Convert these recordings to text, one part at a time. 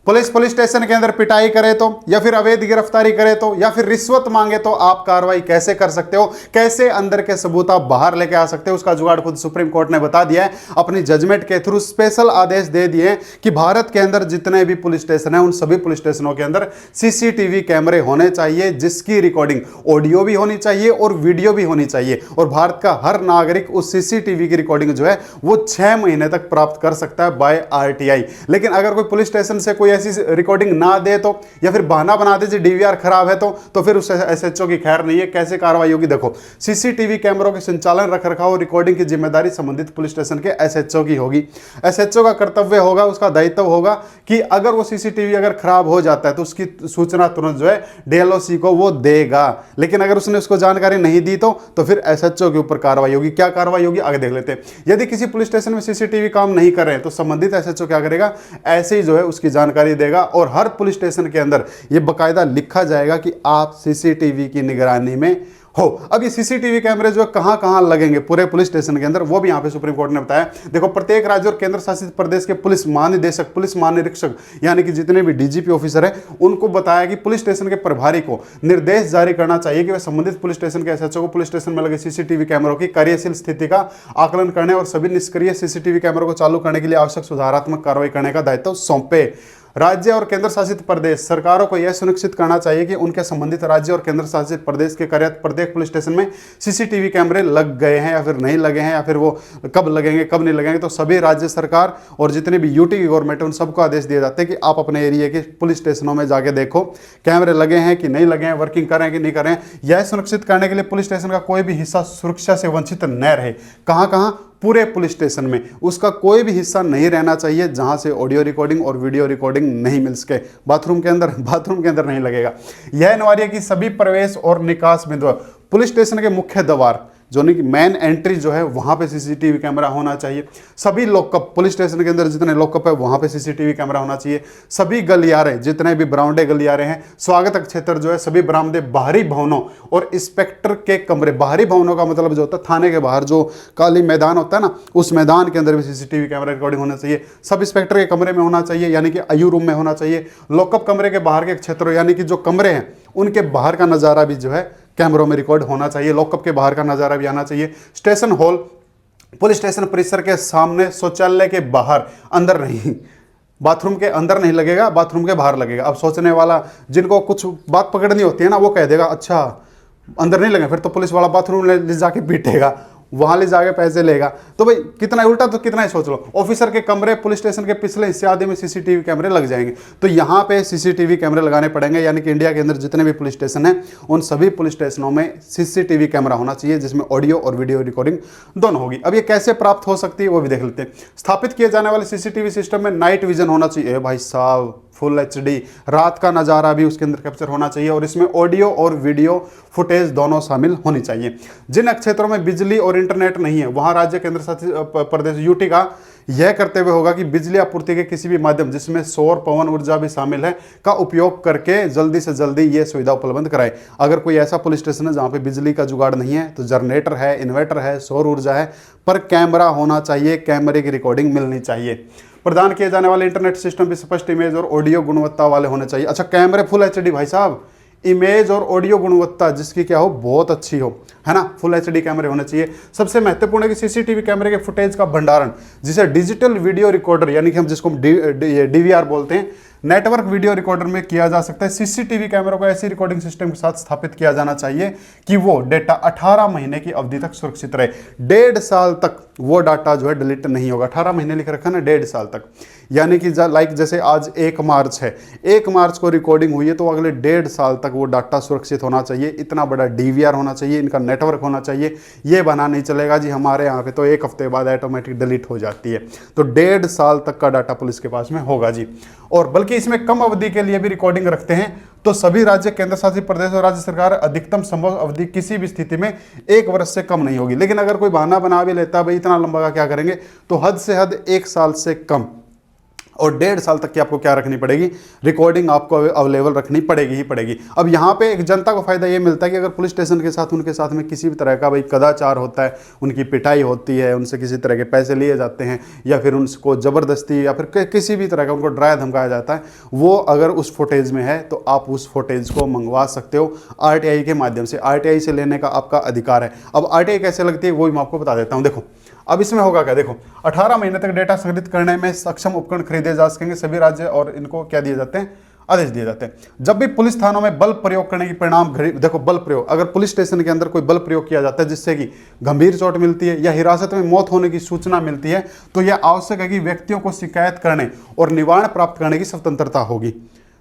Police station के अंदर पिटाई करे तो, या फिर अवैध गिरफ्तारी करे तो, या फिर रिश्वत मांगे तो आप कार्रवाई कैसे कर सकते हो, कैसे अंदर के सबूत आप बाहर लेके आ सकते हो, उसका जुगाड़ खुद सुप्रीम कोर्ट ने बता दिया है अपनी जजमेंट के थ्रू। स्पेशल आदेश दे दिए कि भारत के अंदर जितने भी पुलिस स्टेशन है उन सभी पुलिस स्टेशनों के अंदर सीसीटीवी कैमरे होने चाहिए, जिसकी रिकॉर्डिंग ऑडियो भी होनी चाहिए और वीडियो भी होनी चाहिए। और भारत का हर नागरिक उस सीसीटीवी की रिकॉर्डिंग जो है वो 6 महीने तक प्राप्त कर सकता है बाय आरटीआई। लेकिन अगर कोई पुलिस स्टेशन से कोई ऐसी रिकॉर्डिंग ना दे तो, या फिर बहाना बना दे डीवीआर खराब है तो फिर उस एसएचओ की खैर नहीं है। कैसे कार्रवाई होगी देखो, सीसीटीवी कैमरों के संचालन, रखरखाव, रिकॉर्डिंग की जिम्मेदारी संबंधित पुलिस स्टेशन के एसएचओ की होगी। एसएचओ का कर्तव्य होगा, उसका दायित्व होगा कि अगर वो सीसीटीवी अगर खराब हो जाता है तो उसकी सूचना तुरंत जो है डीएलओसी को वो देगा। लेकिन अगर उसने उसको जानकारी नहीं दी तो फिर एसएचओ के ऊपर कार्रवाई होगी। क्या कार्रवाई होगी आगे देख लेते हैं। यदि किसी पुलिस स्टेशन में सीसीटीवी काम नहीं कर रहे हैं तो संबंधित एसएचओ क्या करेगा, ऐसे ही जो है उसकी जानकारी देगा। और हर पुलिस स्टेशन के अंदर यह बकायदा लिखा जाएगा कि आप सीसीटीवी की निगरानी में हो। अब ये सीसीटीवी कैमरे जो कहां कहां लगेंगे पूरे पुलिस स्टेशन के अंदर, वो भी यहां पे सुप्रीम कोर्ट ने बताया। देखो, प्रत्येक राज्य और केंद्र शासित प्रदेश के पुलिस महानिदेशक, पुलिस महानिरीक्षक, यानी कि जितने भी डीजीपी ऑफिसर है उनको बताया कि पुलिस स्टेशन के प्रभारी को निर्देश जारी करना चाहिए कि वे संबंधित पुलिस स्टेशन के एसएचओ को पुलिस स्टेशन में लगे सीसीटीवी कैमरों की कार्यशील स्थिति का आकलन करने और सभी निष्क्रिय सीसीटीवी कैमरों को चालू करने के लिए आवश्यक सुधारात्मक कार्रवाई करने का दायित्व सौंपे। राज्य और केंद्र शासित प्रदेश सरकारों को यह सुनिश्चित करना चाहिए कि उनके संबंधित राज्य और केंद्र शासित प्रदेश के कार्यरत प्रत्येक पुलिस स्टेशन में सीसीटीवी कैमरे लग गए हैं या फिर नहीं लगे हैं, या फिर वो कब लगेंगे कब नहीं लगेंगे। तो सभी राज्य सरकार और जितने भी यूटी की गवर्नमेंट है उन सबको आदेश दिए जाते हैं कि आप अपने एरिया के पुलिस स्टेशनों में जाके देखो कैमरे लगे हैं कि नहीं लगे हैं, वर्किंग कर रहे हैं कि नहीं कर रहे हैं। यह सुनिश्चित करने के लिए पुलिस स्टेशन का कोई भी हिस्सा सुरक्षा से वंचित न रहे। कहाँ कहाँ? पूरे पुलिस स्टेशन में उसका कोई भी हिस्सा नहीं रहना चाहिए जहां से ऑडियो रिकॉर्डिंग और वीडियो रिकॉर्डिंग नहीं मिल सके। बाथरूम के अंदर नहीं लगेगा। यह अनिवार्य है कि सभी प्रवेश और निकास बिंदु, पुलिस स्टेशन के मुख्य द्वार जो नहीं कि मेन एंट्री जो है वहां पे सीसीटीवी कैमरा होना चाहिए। सभी लॉकअप, पुलिस स्टेशन के अंदर जितने लॉकअप है वहां पे सीसीटीवी कैमरा होना चाहिए। सभी गलियारे, जितने भी बरामदे गलियारे हैं, स्वागत क्षेत्र जो है, सभी बरामदे, बाहरी भवनों और इंस्पेक्टर के कमरे, बाहरी भवनों का मतलब जो होता है थाने के बाहर जो काली मैदान होता है ना, उस मैदान के अंदर भी सीसीटीवी कैमरा रिकॉर्डिंग होना चाहिए। सब इंस्पेक्टर के कमरे में होना चाहिए, यानी कि आयु रूम में होना चाहिए। लॉकअप कमरे के बाहर के क्षेत्रों, यानी कि जो कमरे हैं उनके बाहर का नजारा भी जो है कैमरों में रिकॉर्ड होना चाहिए। लॉकअप के बाहर का नजारा भी आना चाहिए। स्टेशन हॉल, पुलिस स्टेशन परिसर के सामने, शौचालय के बाहर, अंदर नहीं, बाथरूम के अंदर नहीं लगेगा, बाथरूम के बाहर लगेगा। अब सोचने वाला जिनको कुछ बात पकड़नी होती है ना, वो कह देगा अच्छा अंदर नहीं लगे, फिर तो पुलिस वाला बाथरूम ले जाके पीटेगा, वहां ले जाके पैसे लेगा। तो भाई कितना उल्टा, तो कितना ही सोच लो। ऑफिसर के कमरे, पुलिस स्टेशन के पिछले हिस्से आदि में सीसीटीवी कैमरे लग जाएंगे। तो यहाँ पे सीसीटीवी कैमरे लगाने पड़ेंगे, यानी कि इंडिया के अंदर जितने भी पुलिस स्टेशन हैं उन सभी पुलिस स्टेशनों में सीसीटीवी कैमरा होना चाहिए, जिसमें ऑडियो और वीडियो रिकॉर्डिंग दोनों होगी। अब ये कैसे प्राप्त हो सकती है वो भी देख लेते हैं। स्थापित किए जाने वाले सीसीटीवी सिस्टम में नाइट विजन होना चाहिए भाई साहब, फुल एचडी, रात का नज़ारा भी उसके अंदर कैप्चर होना चाहिए, और इसमें ऑडियो और वीडियो फुटेज दोनों शामिल होनी चाहिए। जिन क्षेत्रों में बिजली और इंटरनेट नहीं है वहां राज्य केंद्र शासित प्रदेश यूटी का यह करते हुए होगा कि बिजली आपूर्ति के किसी भी माध्यम, जिसमें सौर पवन ऊर्जा भी शामिल है, का उपयोग करके जल्दी से जल्दी ये सुविधा उपलब्ध कराए। अगर कोई ऐसा पुलिस स्टेशन है जहां पे बिजली का जुगाड़ नहीं है तो जनरेटर है, इन्वर्टर है, सौर ऊर्जा है, पर कैमरा होना चाहिए, कैमरे की रिकॉर्डिंग मिलनी चाहिए। प्रदान किए जाने वाले इंटरनेट सिस्टम भी स्पष्ट इमेज और ऑडियो गुणवत्ता वाले होने चाहिए। अच्छा, कैमरे फुल एचडी भाई साहब, इमेज और ऑडियो गुणवत्ता जिसकी क्या हो, बहुत अच्छी हो, है ना, फुल एचडी कैमरे होने चाहिए। सबसे महत्वपूर्ण है कि सीसीटीवी कैमरे के फुटेज का भंडारण, जिसे डिजिटल वीडियो रिकॉर्डर, यानी कि हम जिसको डीवीआर बोलते हैं, नेटवर्क वीडियो रिकॉर्डर में किया जा सकता है। सीसीटीवी कैमरों को ऐसी रिकॉर्डिंग सिस्टम के साथ स्थापित किया जाना चाहिए कि वो डेटा 18 महीने की अवधि तक सुरक्षित रहे। 1.5 साल तक वो डाटा जो है डिलीट नहीं होगा। 18 महीने लिख रखा है ना, 1.5 साल तक, यानी कि लाइक जैसे आज 1 मार्च है, 1 मार्च को रिकॉर्डिंग हुई है तो अगले 1.5 साल तक वो डाटा सुरक्षित होना चाहिए। इतना बड़ा डीवीआर होना चाहिए, इनका नेटवर्क होना चाहिए। ये बना नहीं चलेगा जी हमारे यहाँ पे तो 1 हफ्ते बाद ऑटोमेटिक डिलीट हो जाती है। तो 1.5 साल तक का डाटा पुलिस के पास में होगा जी। और बल्कि इसमें कम अवधि के लिए भी रिकॉर्डिंग रखते हैं, तो सभी राज्य, केंद्र शासित प्रदेश और राज्य सरकार अधिकतम संभव अवधि किसी भी स्थिति में 1 वर्ष से कम नहीं होगी। लेकिन अगर कोई बहाना बना भी लेता है भाई इतना लंबा का क्या करेंगे, तो हद से हद 1 साल से कम और 1.5 साल तक की आपको क्या रखनी पड़ेगी, रिकॉर्डिंग आपको अवेलेबल रखनी पड़ेगी ही पड़ेगी। अब यहाँ पे एक जनता को फायदा ये मिलता है कि अगर पुलिस स्टेशन के साथ उनके साथ में किसी भी तरह का भाई कदाचार होता है, उनकी पिटाई होती है, उनसे किसी तरह के पैसे लिए जाते हैं, या फिर उनको ज़बरदस्ती या फिर किसी भी तरह का उनको डराया धमकाया जाता है, वो अगर उस फुटेज में है तो आप उस फुटेज को मंगवा सकते हो RTI के माध्यम से। RTI से लेने का आपका अधिकार है। अब RTI कैसे लगती है वो भी मैं आपको बता देता हूँ। देखो अब इसमें होगा क्या, देखो 18 महीने तक डेटा संग्रहित करने में सक्षम उपकरण खरीदे जा सकेंगे। सभी राज्य और इनको क्या दिए जाते हैं, आदेश दिए जाते हैं। जब भी पुलिस थानों में बल प्रयोग करने की परिणाम, देखो बल प्रयोग, अगर पुलिस स्टेशन के अंदर कोई बल प्रयोग किया जाता है जिससे कि गंभीर चोट मिलती है या हिरासत में मौत होने की सूचना मिलती है, तो यह आवश्यक है कि व्यक्तियों को शिकायत करने और निवारण प्राप्त करने की स्वतंत्रता होगी।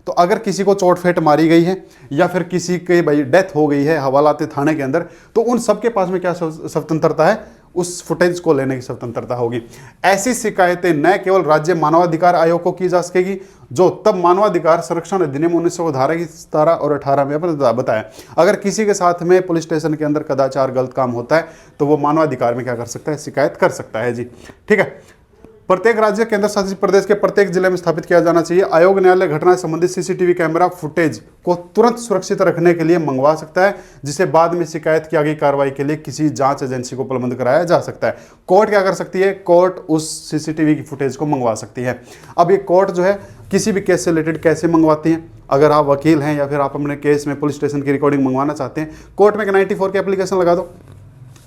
तो अगर किसी को चोट फेंट मारी गई है या फिर किसी के भाई डेथ हो गई है हवालाती थाने के अंदर, तो उन सबके पास में क्या स्वतंत्रता है, उस फुटेज को लेने की स्वतंत्रता होगी। ऐसी शिकायतें न केवल राज्य मानवाधिकार आयोग को की जा सकेगी, जो तब मानवाधिकार संरक्षण अधिनियम 1900 धारा की 17 और 18 में बताया। अगर किसी के साथ में पुलिस स्टेशन के अंदर कदाचार गलत काम होता है तो वो मानवाधिकार में क्या कर सकता है, शिकायत कर सकता है जी। ठीक है। प्रत्येक राज्य केंद्र शासित प्रदेश के प्रत्येक जिले में स्थापित किया जाना चाहिए। आयोग न्यायालय घटना से संबंधित CCTV कैमरा फुटेज को तुरंत सुरक्षित रखने के लिए मंगवा सकता है, जिसे बाद में शिकायत की आगे कार्रवाई के लिए किसी जांच एजेंसी को उपलब्ध कराया जा सकता है। कोर्ट क्या कर सकती है, कोर्ट उस CCTV की फुटेज को मंगवा सकती है। अब ये कोर्ट जो है किसी भी केस से रिलेटेड कैसे मंगवाती है, अगर आप वकील हैं या फिर आप अपने केस में पुलिस स्टेशन की रिकॉर्डिंग मंगवाना चाहते हैं, कोर्ट में 94 की एप्लीकेशन लगा दो।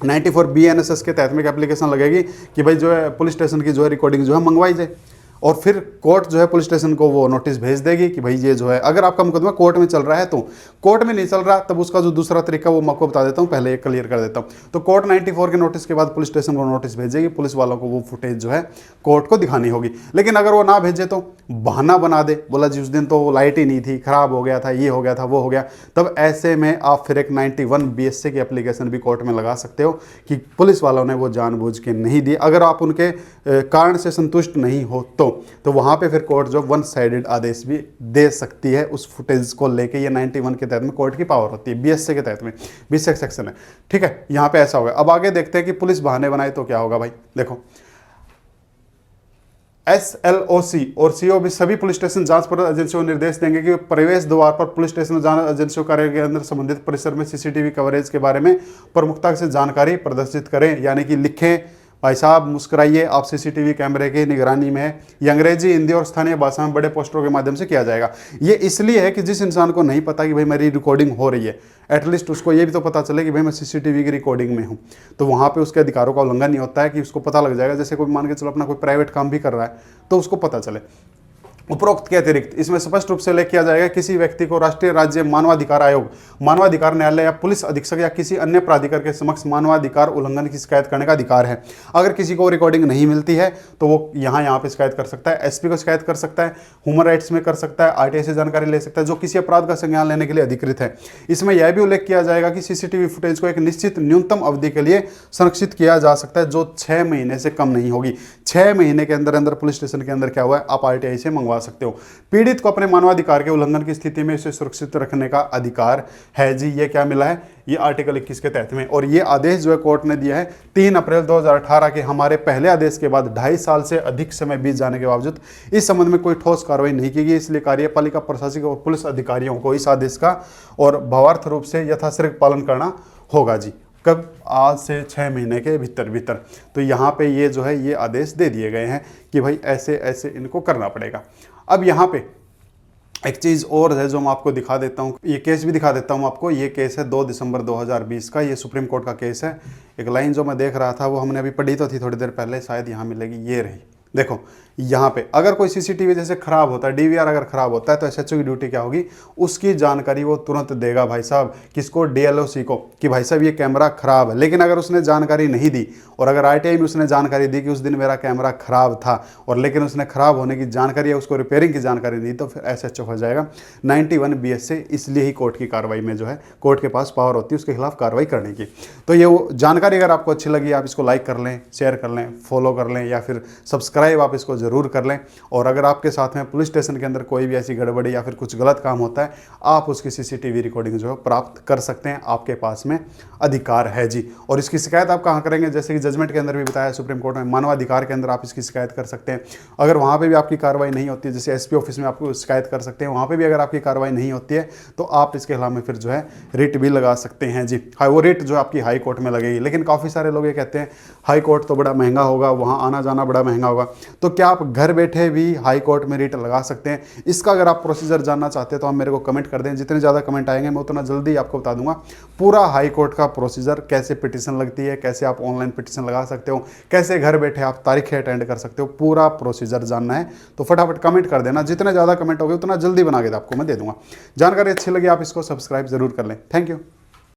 94 BNSS के तहत में एक एप्लीकेशन लगेगी कि भाई जो है पुलिस स्टेशन की जो है रिकॉर्डिंग जो है मंगवाई जाए, और फिर कोर्ट जो है पुलिस स्टेशन को वो नोटिस भेज देगी कि भाई ये जो है, अगर आपका मुकदमा कोर्ट में चल रहा है, तो कोर्ट में नहीं चल रहा तब उसका जो दूसरा तरीका वो मैं आपको बता देता हूँ, पहले ये क्लियर कर देता हूँ। तो कोर्ट 94 के नोटिस के बाद पुलिस स्टेशन को नोटिस भेजेगी, पुलिस वालों को वो फुटेज जो है कोर्ट को दिखानी होगी। लेकिन अगर वो ना भेजे तो बहाना बना दे, बोला जी उस दिन तो लाइट ही नहीं थी, खराब हो गया था, ये हो गया था, वो हो गया, तब ऐसे में आप फिर एक 91 BSC की एप्लीकेशन भी कोर्ट में लगा सकते हो कि पुलिस वालों ने वो जानबूझ के नहीं दी। अगर आप उनके कारण से संतुष्ट नहीं हो तो वहाँ पे फिर कोर्ट जो 1 साइडेड आदेश भी दे सकती है उस फुटेज को लेके। ये 91 के तहत में कोर्ट की पावर होती है, BSC के तहत में 20 सेक्शन है। ठीक है, यहाँ पे ऐसा होगा। अब आगे देखते हैं कि पुलिस बहाने बनाए तो क्या होगा भाई। देखो SLOC और COB सभी पुलिस स्टेशन जांच पर एजेंसियों को निर्देश देंगे कि प्रवेश द्वार पर पुलिस स्टेशन जांच एजेंसियों कार्य के अंदर संबंधित परिसर में CCTV कवरेज के बारे में प्रमुखता से जानकारी प्रदर्शित करें, यानी कि लिखें भाई साहब मुस्कुराइए, आप CCTV कैमरे की निगरानी में है। ये अंग्रेजी, हिंदी और स्थानीय भाषा में बड़े पोस्टरों के माध्यम से किया जाएगा। ये इसलिए है कि जिस इंसान को नहीं पता कि भाई मेरी रिकॉर्डिंग हो रही है, एटलीस्ट उसको ये भी तो पता चले कि भाई मैं CCTV की रिकॉर्डिंग में हूँ, तो वहाँ पे उसके अधिकारों का उल्लंघन नहीं होता है कि उसको पता लग जाएगा। जैसे कोई मान के चलो अपना कोई प्राइवेट काम भी कर रहा है तो उसको पता चले। उपरोक्त के अतिरिक्त इसमें स्पष्ट रूप से उल्लेख किया जाएगा किसी व्यक्ति को राष्ट्रीय राज्य मानवाधिकार आयोग, मानवाधिकार न्यायालय या पुलिस अधीक्षक या किसी अन्य प्राधिकार के समक्ष मानवाधिकार उल्लंघन की शिकायत करने का अधिकार है। अगर किसी को रिकॉर्डिंग नहीं मिलती है तो वो यहाँ पे शिकायत कर सकता है, SP को शिकायत कर सकता है, ह्यूमन राइट्स में कर सकता है, RTI से जानकारी ले सकता है, जो किसी अपराध का संज्ञान लेने के लिए अधिकृत है। इसमें यह भी उल्लेख किया जाएगा कि CCTV फुटेज को एक निश्चित न्यूनतम अवधि के लिए संरक्षित किया जा सकता है, जो 6 महीने से कम नहीं होगी। 6 महीने के अंदर अंदर पुलिस स्टेशन के अंदर क्या हुआ है, आप RTI से मंगवा सकते हो। पीड़ित को अपने मानवाधिकार के उल्लंघन की स्थिति में इसे सुरक्षित रखने का अधिकार है जी। ये क्या मिला है, ये आर्टिकल 21 के तहत में। और ये आदेश जो है कोर्ट ने दिया है 3 अप्रैल 2018 के हमारे पहले आदेश के बाद 2.5 साल से अधिक समय बीत जाने के बावजूद इस संबंध में कोई ठोस कार्रवाई नहीं की गई। इसलिए कार्यपालिका, प्रशासनिक और पुलिस अधिकारियों को इस आदेश का और भावार्थ रूप से यथाशीघ्र पालन करना होगा जी। कब, आज से 6 महीने के भीतर। तो यहाँ पे ये जो है ये आदेश दे दिए गए हैं कि भाई ऐसे ऐसे इनको करना पड़ेगा। अब यहाँ पे एक चीज़ और है जो मैं आपको दिखा देता हूँ, ये केस भी दिखा देता हूँ आपको। ये केस है 2 दिसंबर 2020 का, ये सुप्रीम कोर्ट का केस है। एक लाइन जो मैं देख रहा था वो हमने अभी पढ़ी तो थी थोड़ी देर पहले, शायद यहाँ मिलेगी, ये रही। देखो यहाँ पे अगर कोई CCTV जैसे खराब होता है, DVR अगर खराब होता है तो SHO की ड्यूटी क्या होगी, उसकी जानकारी वो तुरंत देगा भाई साहब, किसको, DLOC को, कि भाई साहब ये कैमरा खराब है। लेकिन अगर उसने जानकारी नहीं दी और अगर RTI में उसने जानकारी दी कि उस दिन मेरा कैमरा खराब था और लेकिन उसने खराब होने की जानकारी या उसको रिपेयरिंग की जानकारी दी, तो फिर SHO हो जाएगा 91 BS से। इसलिए ही कोर्ट की कार्रवाई में जो है कोर्ट के पास पावर होती है उसके खिलाफ कार्रवाई करने की। तो ये वो जानकारी अगर आपको अच्छी लगी, आप इसको लाइक कर लें, शेयर कर लें, फॉलो कर लें या फिर सब्सक्राइब सब्सक्राइब आप इसको ज़रूर कर लें। और अगर आपके साथ में पुलिस स्टेशन के अंदर कोई भी ऐसी गड़बड़ी या फिर कुछ गलत काम होता है, आप उसकी सीसीटीवी रिकॉर्डिंग जो है प्राप्त कर सकते हैं, आपके पास में अधिकार है जी। और इसकी शिकायत आप कहाँ करेंगे, जैसे कि जजमेंट के अंदर भी बताया सुप्रीम कोर्ट में, मानवाधिकार के अंदर आप इसकी शिकायत कर सकते हैं। अगर वहाँ पे भी आपकी कार्रवाई नहीं होती है, जैसे एसपी ऑफिस में आपको शिकायत कर सकते हैं, वहाँ पे भी अगर आपकी कार्रवाई नहीं होती है तो आप इसके खिलाफ में फिर जो है रिट भी लगा सकते हैं जी। हाँ, वो रिट जो आपकी हाई कोर्ट में लगेगी। लेकिन काफ़ी सारे लोग ये कहते हैं हाई कोर्ट तो बड़ा महंगा होगा, वहाँ आना जाना बड़ा महंगा होगा, तो क्या आप घर बैठे भी हाई कोर्ट में रिट लगा सकते हैं? इसका अगर आप प्रोसीजर जानना चाहते हैं तो आप मेरे को कमेंट कर दें। जितने ज़्यादा कमेंट आएंगे मैं उतना जल्दी आपको बता दूंगा पूरा हाई कोर्ट का प्रोसीजर, कैसे पिटीशन लगती है, कैसे आप ऑनलाइन पिटीशन लगा सकते हो, कैसे घर बैठे आप तारीखें अटेंड कर सकते हो। पूरा प्रोसीजर जानना है तो फटाफट कमेंट कर देना। जितने ज़्यादा कमेंट होंगे उतना जल्दी बना के आपको मैं दे दूंगा। जानकारी अच्छी लगी आप इसको सब्सक्राइब जरूर कर लें। Thank you.